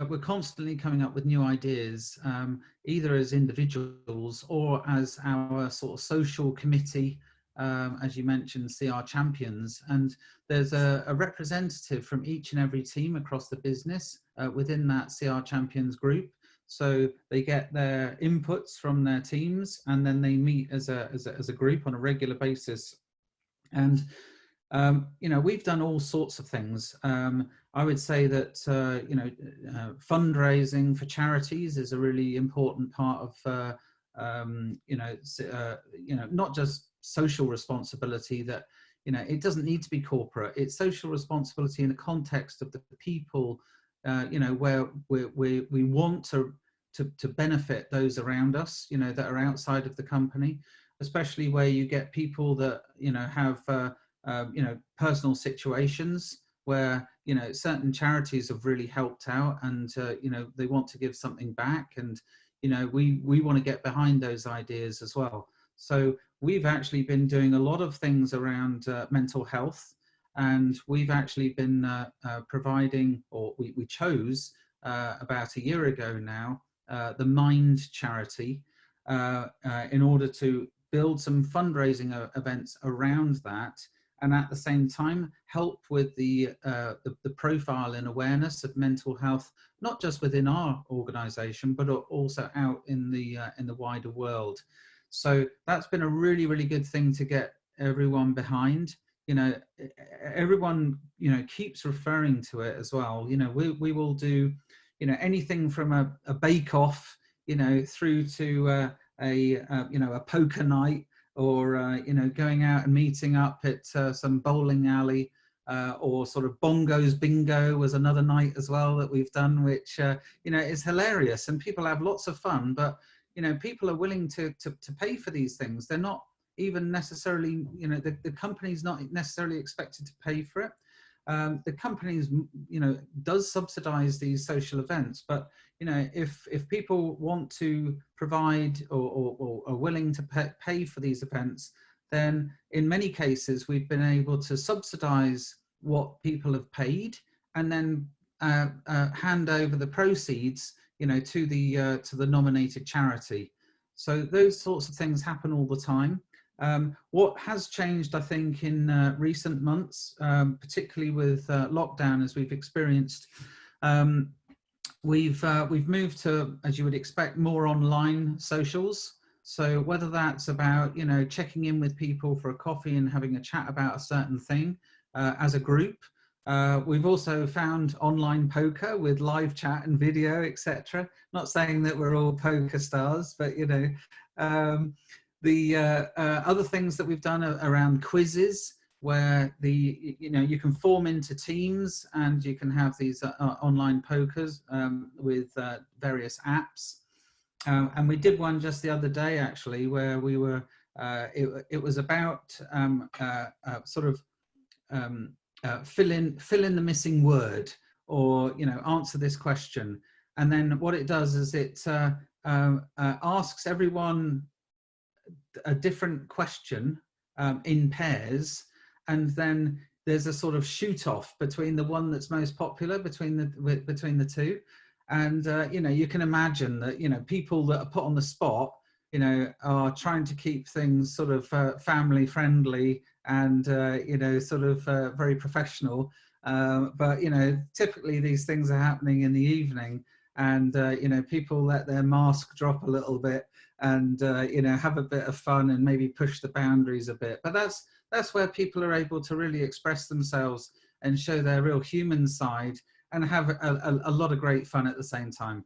we're constantly coming up with new ideas, either as individuals or as our sort of social committee, as you mentioned, CR champions. And there's a representative from each and every team across the business within that CR champions group. So they get their inputs from their teams, and then they meet as a group on a regular basis. And you know, we've done all sorts of things. I would say that fundraising for charities is a really important part of not just social responsibility. That, you know, it doesn't need to be corporate. It's social responsibility in the context of the people, you know, where we want to benefit those around us, you know, that are outside of the company, especially where you get people that, you know, have you know, personal situations where, you know, certain charities have really helped out, and you know, they want to give something back, and you know, we want to get behind those ideas as well. So we've actually been doing a lot of things around mental health, and we've actually been providing, or we chose about a year ago now, the Mind charity, in order to build some fundraising events around that, and at the same time help with the profile and awareness of mental health, not just within our organisation, but also out in the wider world. So that's been a really, really good thing to get everyone behind. You know, everyone, you know, keeps referring to it as well. You know, we will do, you know, anything from a bake-off, you know, through to you know, a poker night, or you know, going out and meeting up at some bowling alley, or sort of bongos bingo was another night as well that we've done, which you know, is hilarious, and people have lots of fun. But you know, people are willing to pay for these things. They're not even necessarily, you know, the company's not necessarily expected to pay for it. The companies, you know, does subsidize these social events, but you know, if people want to provide or are willing to pay for these events, then in many cases we've been able to subsidize what people have paid, and then hand over the proceeds, you know, to the nominated charity. So those sorts of things happen all the time. What has changed, I think, in recent months, particularly with lockdown, as we've experienced, we've moved to, as you would expect, more online socials. So whether that's about, you know, checking in with people for a coffee and having a chat about a certain thing as a group. We've also found online poker with live chat and video, etc. Not saying that we're all poker stars, but you know, the other things that we've done are around quizzes, where you know, you can form into teams and you can have these online pokers with various apps. And we did one just the other day, actually, where we were. It was about sort of fill in the missing word, or you know, answer this question. And then what it does is it asks everyone a different question in pairs, and then there's a sort of shoot off between the one that's most popular between the two. And you know, you can imagine that, you know, people that are put on the spot, you know, are trying to keep things sort of family friendly and you know, sort of very professional, but you know, typically these things are happening in the evening, and you know, people let their mask drop a little bit, and you know, have a bit of fun and maybe push the boundaries a bit. But that's where people are able to really express themselves and show their real human side, and have a lot of great fun at the same time.